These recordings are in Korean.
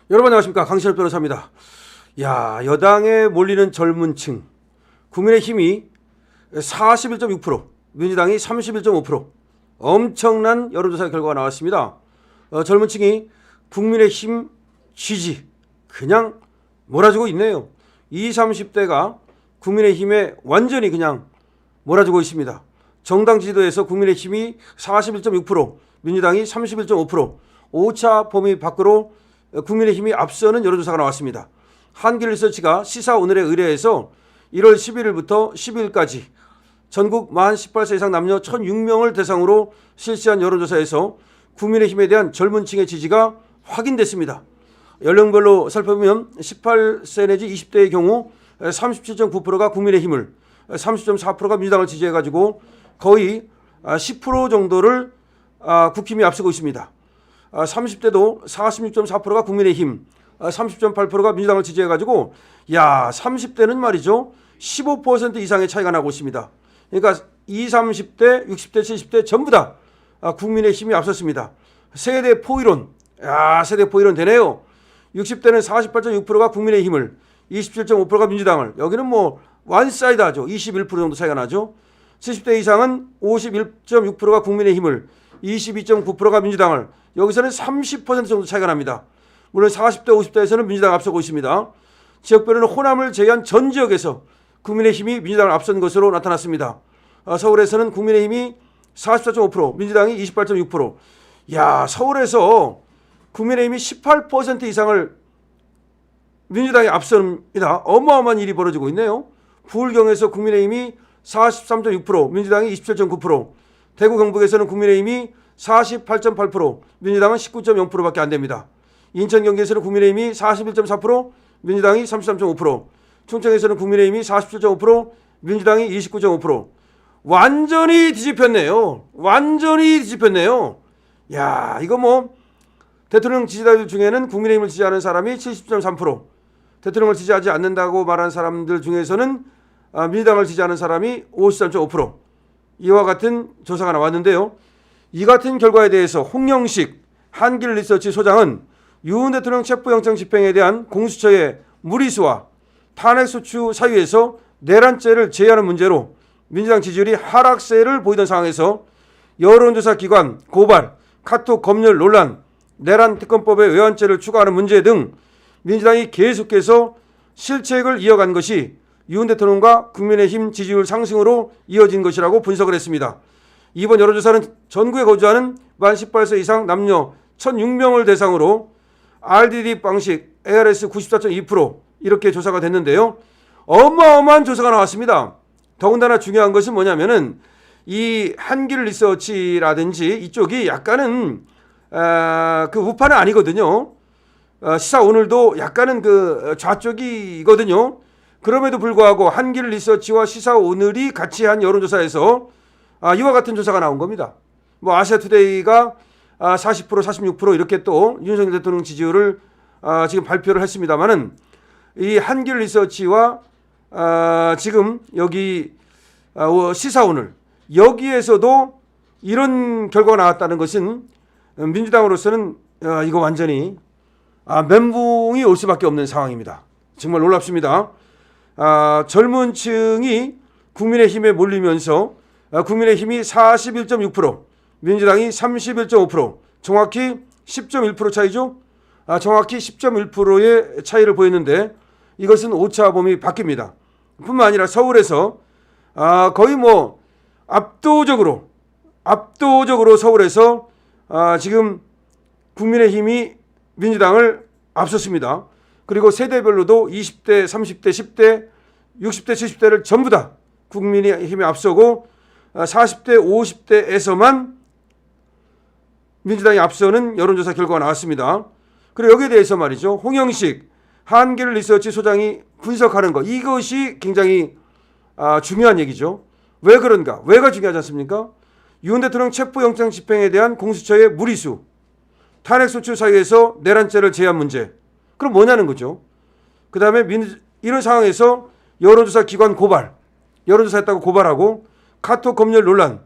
여러분 안녕하십니까, 강신엽 변호사입니다. 야, 여당에 몰리는 젊은 층, 국민의힘이 41.6%, 민주당이 31.5%, 엄청난 여론조사 결과가 나왔습니다. 젊은 층이 국민의힘 지지 그냥 몰아주고 있네요. 20, 30대가 국민의힘에 완전히 그냥 몰아주고 있습니다. 정당 지지도에서 국민의힘이 41.6%, 민주당이 31.5%, 5차 범위 밖으로 국민의힘이 앞서는 여론조사가 나왔습니다. 한길리서치가 시사오늘에 의뢰해서 1월 11일부터 12일까지 전국 만 18세 이상 남녀 1,006명을 대상으로 실시한 여론조사에서 국민의힘에 대한 젊은 층의 지지가 확인됐습니다. 연령별로 살펴보면 18세 내지 20대의 경우 37.9%가 국민의힘을, 30.4%가 민주당을 지지해가지고 거의 10% 정도를 국힘이 앞서고 있습니다. 30대도 46.4%가 국민의힘, 30.8%가 민주당을 지지해가지고 30대는 말이죠 15% 이상의 차이가 나고 있습니다. 그러니까 20, 30대, 60대, 70대 전부 다 국민의힘이 앞섰습니다. 세대 포이론, 세대 포이론 되네요. 60대는 48.6%가 국민의힘을, 27.5%가 민주당을, 여기는 뭐 완사이드하죠. 21% 정도 차이가 나죠. 70대 이상은 51.6%가 국민의힘을, 22.9%가 민주당을, 여기서는 30% 정도 차이가 납니다. 물론 40대, 50대에서는 민주당 앞서고 있습니다. 지역별로는 호남을 제외한 전 지역에서 국민의힘이 민주당을 앞선 것으로 나타났습니다. 서울에서는 국민의힘이 44.5%, 민주당이 28.6%. 서울에서 국민의힘이 18% 이상을 민주당이 앞섭니다. 어마어마한 일이 벌어지고 있네요. 부울경에서 국민의힘이 43.6%, 민주당이 27.9%, 대구 경북에서는 국민의힘이 48.8%, 민주당은 19.0%밖에 안 됩니다. 인천 경기에서는 국민의힘이 41.4%, 민주당이 33.5%, 충청에서는 국민의힘이 47.5%, 민주당이 29.5%. 완전히 뒤집혔네요. 완전히 뒤집혔네요. 이거 뭐 대통령 지지자들 중에는 국민의힘을 지지하는 사람이 70.3%, 대통령을 지지하지 않는다고 말하는 사람들 중에서는 민주당을 지지하는 사람이 53.5%. 이와 같은 조사가 나왔는데요. 이 같은 결과에 대해서 홍영식 한길리서치 소장은 윤 대통령 체포영장 집행에 대한 공수처의 무리수와 탄핵소추 사유에서 내란죄를 제외하는 문제로 민주당 지지율이 하락세를 보이던 상황에서 여론조사 기관 고발, 카톡 검열 논란, 내란 특검법에 외환죄를 추가하는 문제 등 민주당이 계속해서 실책을 이어간 것이 윤 대통령과 국민의힘 지지율 상승으로 이어진 것이라고 분석을 했습니다. 이번 여론조사는 전국에 거주하는 만 18세 이상 남녀 1,006명을 대상으로 RDD 방식 ARS 94.2% 이렇게 조사가 됐는데요. 어마어마한 조사가 나왔습니다. 더군다나 중요한 것은 뭐냐면은 이 한길리서치라든지 이쪽이 약간은 그 우파는 아니거든요. 시사오늘도 약간은 그 좌쪽이거든요. 그럼에도 불구하고 한길리서치와 시사오늘이 같이 한 여론조사에서 이와 같은 조사가 나온 겁니다. 뭐 아시아투데이가 40%, 46% 이렇게 또 윤석열 대통령 지지율을 지금 발표를 했습니다만은 이 한길리서치와 지금 여기 시사오늘 여기에서도 이런 결과가 나왔다는 것은 민주당으로서는 이거 완전히 멘붕이 올 수밖에 없는 상황입니다. 정말 놀랍습니다. 젊은 층이 국민의힘에 몰리면서 국민의힘이 41.6%, 민주당이 31.5%, 정확히 10.1% 차이죠. 정확히 10.1%의 차이를 보였는데 이것은 5차 범위 바뀝니다. 뿐만 아니라 서울에서 거의 뭐 압도적으로 서울에서 지금 국민의힘이 민주당을 앞섰습니다. 그리고 세대별로도 20대, 30대, 10대, 60대, 70대를 전부 다 국민의힘이 앞서고 40대, 50대에서만 민주당이 앞서는 여론조사 결과가 나왔습니다. 그리고 여기에 대해서 말이죠. 홍영식 한길리서치 소장이 분석하는 것, 이것이 굉장히 중요한 얘기죠. 왜 그런가? 왜가 중요하지 않습니까? 윤 대통령 체포영장 집행에 대한 공수처의 무리수, 탄핵소추 사유에서 내란죄를 제외한 문제. 그럼 뭐냐는 거죠. 그 다음에 이런 상황에서 여론조사 기관 고발, 여론조사했다고 고발하고 카톡 검열 논란,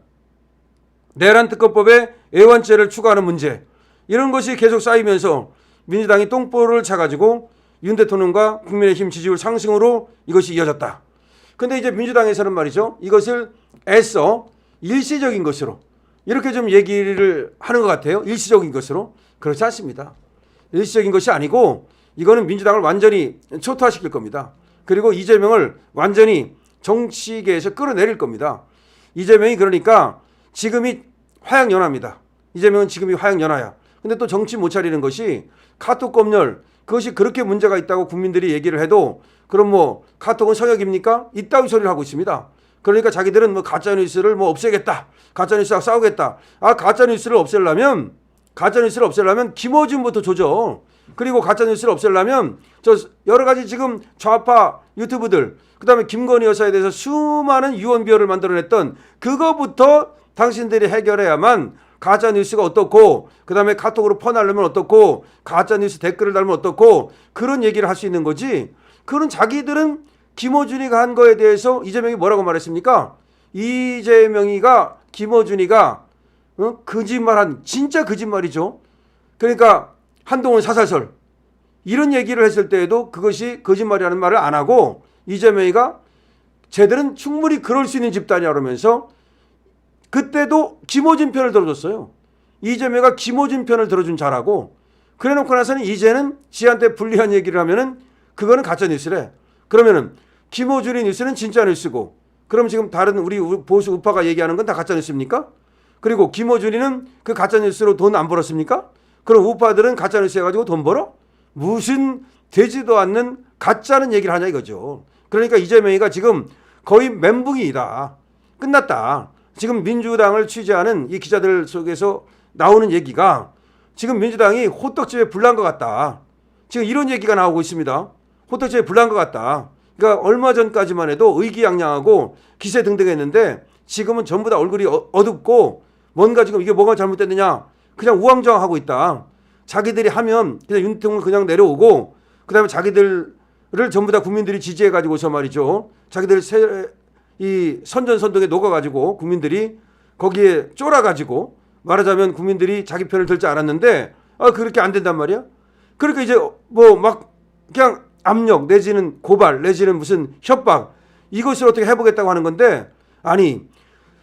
내란 특검법에 애완죄를 추가하는 문제, 이런 것이 계속 쌓이면서 민주당이 똥볼을 차가지고 윤 대통령과 국민의힘 지지율 상승으로 이것이 이어졌다. 근데 이제 민주당에서는 말이죠. 이것을 애써 일시적인 것으로 이렇게 좀 얘기를 하는 것 같아요. 일시적인 것으로. 그렇지 않습니다. 일시적인 것이 아니고 이거는 민주당을 완전히 초토화시킬 겁니다. 그리고 이재명을 완전히 정치계에서 끌어내릴 겁니다. 이재명이 그러니까 지금이 화양연화입니다. 이재명은 지금이 화양연화야. 근데 또 정치 못 차리는 것이 카톡 검열, 그것이 그렇게 문제가 있다고 국민들이 얘기를 해도 그럼 뭐 카톡은 성역입니까? 이따위 소리를 하고 있습니다. 그러니까 자기들은 뭐 가짜뉴스를 뭐 없애겠다. 가짜뉴스하고 싸우겠다. 아, 가짜뉴스를 없애려면 김어준부터 조져. 그리고 가짜뉴스를 없애려면 저 여러 가지 지금 좌파 유튜브들, 그 다음에 김건희 여사에 대해서 수많은 유언비어를 만들어냈던 그거부터 당신들이 해결해야만 가짜뉴스가 어떻고, 그 다음에 카톡으로 퍼나르면 어떻고, 가짜뉴스 댓글을 달면 어떻고, 그런 얘기를 할 수 있는 거지. 그런 자기들은 김어준이가 한 거에 대해서 이재명이 뭐라고 말했습니까? 이재명이가 김어준이가 거짓말한, 진짜 거짓말이죠. 그러니까 한동훈 사살설 이런 얘기를 했을 때에도 그것이 거짓말이라는 말을 안 하고 이재명이가 쟤들은 충분히 그럴 수 있는 집단이야 그러면서 그때도 김어준 편을 들어줬어요. 이재명이가 김어준 편을 들어준 자라고. 그래놓고 나서는 이제는 지한테 불리한 얘기를 하면은 그거는 가짜 뉴스래. 그러면은 김어준의 뉴스는 진짜 뉴스고, 그럼 지금 다른 우리 보수 우파가 얘기하는 건 다 가짜 뉴스입니까? 그리고 김어준이는 그 가짜 뉴스로 돈 안 벌었습니까? 그럼 우파들은 가짜 뉴스 해가지고 돈 벌어? 무슨 되지도 않는 가짜는 얘기를 하냐 이거죠. 그러니까 이재명이가 지금 거의 멘붕이다. 끝났다. 지금 민주당을 취재하는 이 기자들 속에서 나오는 얘기가 지금 민주당이 호떡집에 불난 것 같다. 지금 이런 얘기가 나오고 있습니다. 호떡집에 불난 것 같다. 그러니까 얼마 전까지만 해도 의기양양하고 기세 등등했는데 지금은 전부 다 얼굴이 어둡고 뭔가 지금 이게 뭐가 잘못됐느냐 그냥 우왕좌왕하고 있다. 자기들이 하면 그냥 윤통을 그냥 내려오고 그다음에 자기들을 전부 다 국민들이 지지해가지고서 말이죠. 자기들 이 선전선동에 녹아가지고 국민들이 거기에 쫄아가지고 말하자면 국민들이 자기 편을 들지 않았는데 그렇게 안 된단 말이야. 그러니까 이제 뭐 막 그냥 압력 내지는 고발 내지는 무슨 협박 이것을 어떻게 해보겠다고 하는 건데, 아니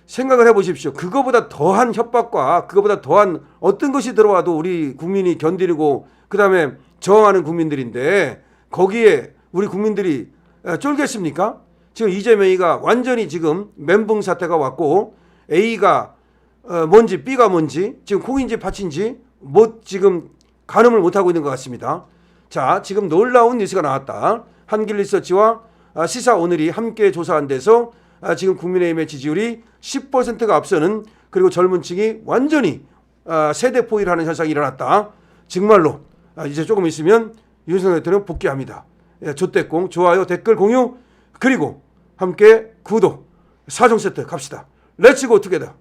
생각을 해보십시오. 그거보다 더한 협박과 그거보다 더한 어떤 것이 들어와도 우리 국민이 견디고 그 다음에 저항하는 국민들인데 거기에 우리 국민들이 쫄겠습니까? 지금 이재명이가 완전히 지금 멘붕 사태가 왔고 A가 뭔지 B가 뭔지 지금 콩인지 팥인지 지금 가늠을 못하고 있는 것 같습니다. 자, 지금 놀라운 뉴스가 나왔다. 한길리서치와 시사오늘이 함께 조사한 데서 지금 국민의힘의 지지율이 10%가 앞서는, 그리고 젊은 층이 완전히 세대 포위를 하는 현상이 일어났다. 정말로 이제 조금 있으면 윤석열 대통령 복귀합니다. 조댓공, 좋아요, 댓글, 공유, 그리고 함께 구독, 4종 세트 갑시다. 렛츠고 투게더.